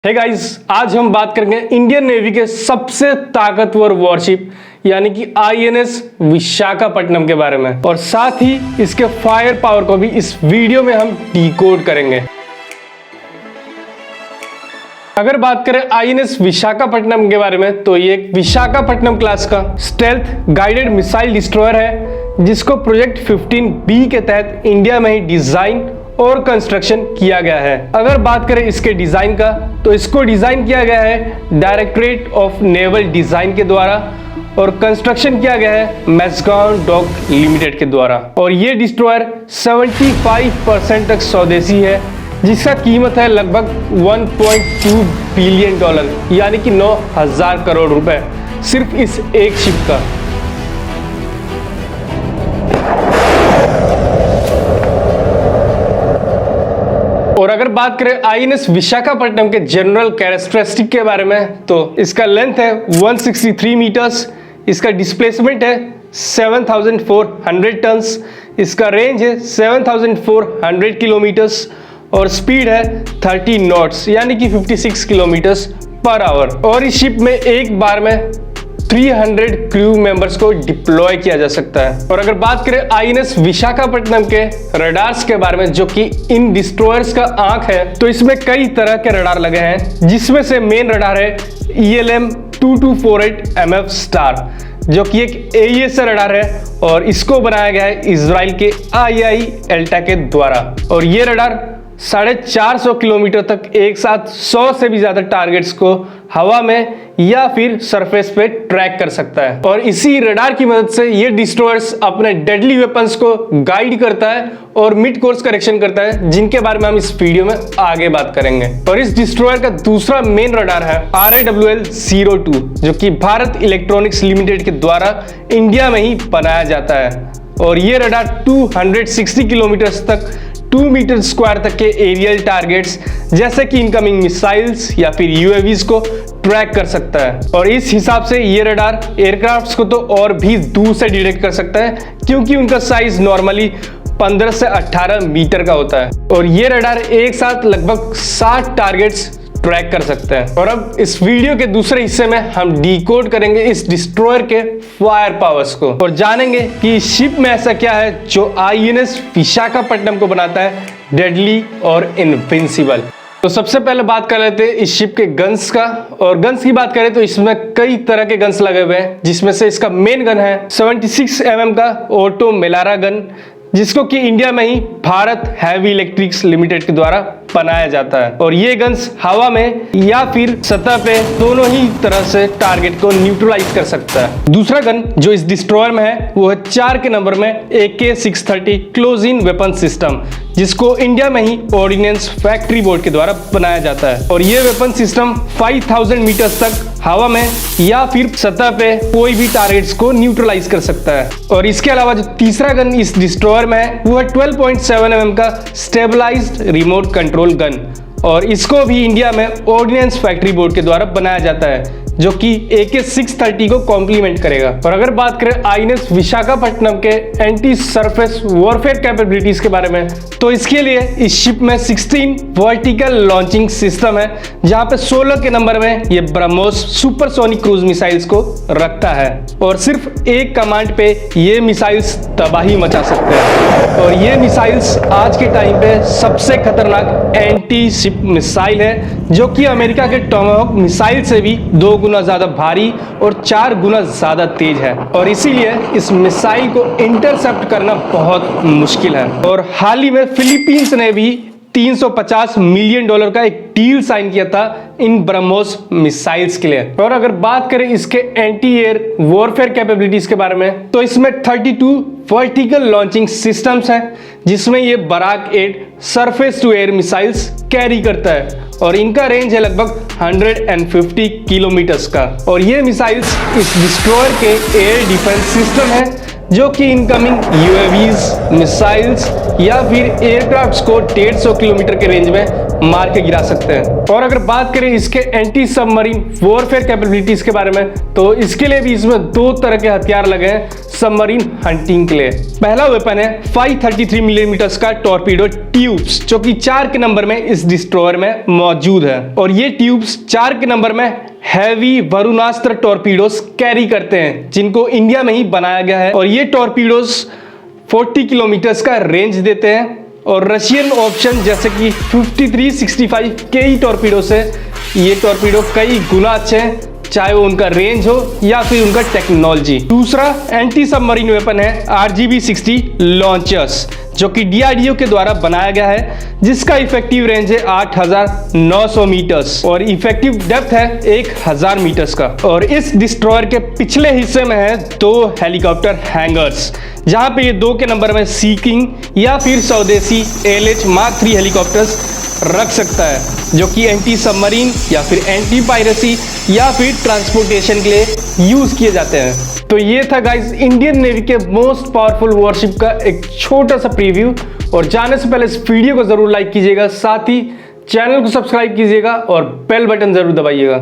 Hey guys, आज हम बात करेंगे इंडियन नेवी के सबसे ताकतवर वॉरशिप यानी कि आईएनएस विशाखापट्टनम के बारे में, और साथ ही इसके फायर पावर को भी इस वीडियो में हम डिकोड करेंगे। अगर बात करें आईएनएस विशाखापट्टनम के बारे में, तो ये एक विशाखापट्टनम क्लास का स्टेल्थ गाइडेड मिसाइल डिस्ट्रॉयर है, जिसको प्रोजेक्ट 15B के तहत इंडिया में ही डिजाइन और कंस्ट्रक्शन किया गया है। अगर बात करें इसके डिजाइन का, तो इसको डिजाइन किया गया है डायरेक्टरेट ऑफ नेवल डिजाइन के द्वारा और कंस्ट्रक्शन किया गया है मैस्कॉन डॉक लिमिटेड के द्वारा। और ये डिस्ट्रॉयर 75% तक स्वदेशी है, जिसका कीमत है लगभग $1.2 बिलियन यानी कि 9,000 करोड़ रुपए सिर्फ इस एक शिप का। और अगर बात करें आईएनएस विशाखापट्टनम के जनरल कैरेक्टरिस्टिक के बारे में, तो इसका लेंथ है 163 मीटर्स, इसका डिस्प्लेसमेंट है 7,400 टन्स, इसका रेंज है 7,400 किलोमीटर्स और स्पीड है 30 नॉट्स यानी कि 56 किलोमीटर्स पर आवर। और इस शिप में एक बार में 300 क्रू मेंबर्स को डिप्लॉय किया जा सकता है। और अगर बात करें आईएनएस विशाखापट्टनम के रडार्स के बारे में, जो कि इन डिस्ट्रॉयर्स का आंख है, तो इसमें कई तरह के रडार लगे हैं, जिसमें से मेन रडार है ELM 2248 MF स्टार, जो कि एक AES रडार है और इसको बनाया गया है इजराइल के IAI एल्टा के द्वारा। और ये रडार 450 किलोमीटर तक एक साथ 100 से भी ज्यादा टारगेट्स को हवा में या फिर सरफेस पे ट्रैक कर सकता है। और इसी रडार की मदद से ये डिस्ट्रॉयर्स अपने डेडली वेपन्स को गाइड करता है और मिड कोर्स करेक्शन करता है, जिनके बारे में हम इस वीडियो में आगे बात करेंगे। और इस डिस्ट्रॉयर का दूसरा मेन रडार है RAWL-02, जो कि भारत इलेक्ट्रॉनिक्स लिमिटेड के द्वारा इंडिया में ही बनाया जाता है। और ये रडार 260 किलोमीटर तक 2 मीटर स्क्वायर तक के एरियल टारगेट्स जैसे कि इनकमिंग मिसाइल्स या फिर UAVs को ट्रैक कर सकता है। और इस हिसाब से ये रडार एयरक्राफ्ट्स को तो और भी दूर से डिटेक्ट कर सकता है, क्योंकि उनका साइज नॉर्मली 15 से 18 मीटर का होता है। और ये रडार एक साथ लगभग 60 टारगेट्स ट्रैक कर सकते हैं। और अब इस वीडियो के दूसरे हिस्से में हम डिकोड करेंगे इस डिस्ट्रॉयर के फायर पावर्स को और जानेंगे कि इस शिप में ऐसा क्या है जो आईएनएस विशाखापट्टनम को बनाता है डेडली और इनविंसिबल। तो सबसे पहले बात कर लेते हैं इस शिप के गन्स का। और गन्स की बात करें तो इसमें कई तरह के गन्स लगे हुए हैं, जिसमें से इसका मेन गन है 76 mm का ऑटो मेलारा गन, जिसको कि इंडिया में ही भारत हैवी इलेक्ट्रिक्स लिमिटेड के द्वारा बनाया जाता है। और ये गन्स हवा में या फिर सतह पे दोनों ही तरह से टारगेट को न्यूट्रलाइज कर सकता है। दूसरा गन जो इस डिस्ट्रॉयर में है वो है 4 के नंबर में AK-630 close in weapon system, जिसको इंडिया में ही ऑर्डिनेंस फैक्ट्री बोर्ड के द्वारा बनाया जाता है। और ये वेपन सिस्टम 5000 मीटर्स तक हवा में या फिर सतह पे कोई भी टारगेट्स को न्यूट्रलाइज कर सकता है। और इसके अलावा जो तीसरा गन इस डिस्ट्रॉयर में है वो है 12.7 mm का स्टेबलाइज्ड रिमोट कंट्रोल गन, और इसको भी इंडिया में ऑर्डिनेंस फैक्ट्री बोर्ड के द्वारा बनाया जाता है, जो कि AK-630 को कॉम्प्लीमेंट करेगा। और अगर बात करें आईएनएस विशाखापट्टनम के एंटी सरफेस वॉरफेयर कैपेबिलिटीज के बारे में, तो इसके लिए इस शिप में 16 वर्टिकल लॉन्चिंग सिस्टम है, जहां पे 16 के नंबर में ये ब्रह्मोस सुपरसोनिक क्रूज मिसाइल्स को रखता है। और सिर्फ एक कमांड पे ये मिसाइल्स तबाही मचा सकते हैं। और ये मिसाइल्स आज के टाइम पे सबसे खतरनाक एंटी शिप मिसाइल है, जो कि अमेरिका के टोमाहॉक मिसाइल से भी 2 गुना ज्यादा भारी और 4 गुना ज्यादा तेज है। और इसीलिए इस मिसाइल को इंटरसेप्ट करना बहुत मुश्किल है। और हाल ही में फिलीपींस ने भी $350 मिलियन का एक डील साइन किया था इन ब्रह्मोस मिसाइल्स के लिए। और अगर बात करें इसके एंटी एयर वॉरफेयर कैपेबिलिटीज के बारे में, तो इसमें 32 वर्टिकल लॉन्चिंग सिस्टम्स हैं, जिसमें ये Barak 8 surface to air missiles carry करता है। और इनका रेंज है लगभग 150 किलोमीटर्स का। और ये मिसाइल्स इस डिस्ट्रॉयर के एयर डिफेंस सिस्टम है, जो कि इनकमिंग UAVs, मिसाइल्स या फिर एयरक्राफ्ट्स को 150 किलोमीटर के रेंज में मार के गिरा सकते हैं। और अगर बात करें इसके एंटी सबमरीन वॉरफेयर कैपेबिलिटीज के बारे में, तो इसके लिए भी इसमें 2 तरह के हथियार लगे हैं सबमरीन हंटिंग के लिए। पहला वेपन है 533 मिलीमीटर का टॉर्पीडो ट्यूब्स, जो कि 4 के नंबर में इस डिस्ट्रॉयर में मौजूद है। और ये ट्यूब्स 4 के नंबर में हैवी वरुणास्त्र टॉर्पीडोस कैरी करते हैं, जिनको इंडिया में ही बनाया गया है। और ये टॉर्पीडोस 40 किलोमीटर का रेंज देते हैं। और रशियन ऑप्शन जैसे कि 5365 के ही टॉर्पीडो से ये टॉर्पीडो कई गुना अच्छे हैं, चाहे वो उनका रेंज हो या फिर उनका टेक्नोलॉजी। दूसरा एंटी सबमरीन वेपन है RGB-60 लॉन्चर्स, जो कि DRDO के द्वारा बनाया गया है, जिसका इफेक्टिव रेंज है 8900 मीटर्स और इफेक्टिव डेप्थ है 1000 मीटर्स का। और इस डिस्ट्रॉयर के पिछले हिस्से में है 2 हेलीकॉप्टर हैंगर्स, जहां पे ये 2 के नंबर में सी किंग या फिर स्वदेशी ALH Mark 3 हेलीकॉप्टर्स रख सकता है, जो कि एंटी सबमरीन या फिर एंटी पायरेसी या फिर ट्रांसपोर्टेशन के लिए यूज किए जाते हैं। तो ये था गाइस इंडियन नेवी के मोस्ट पावरफुल वॉरशिप का एक छोटा सा प्रीव्यू। और जाने से पहले इस वीडियो को जरूर लाइक कीजिएगा, साथ ही चैनल को सब्सक्राइब कीजिएगा और बेल बटन जरूर दबाइएगा।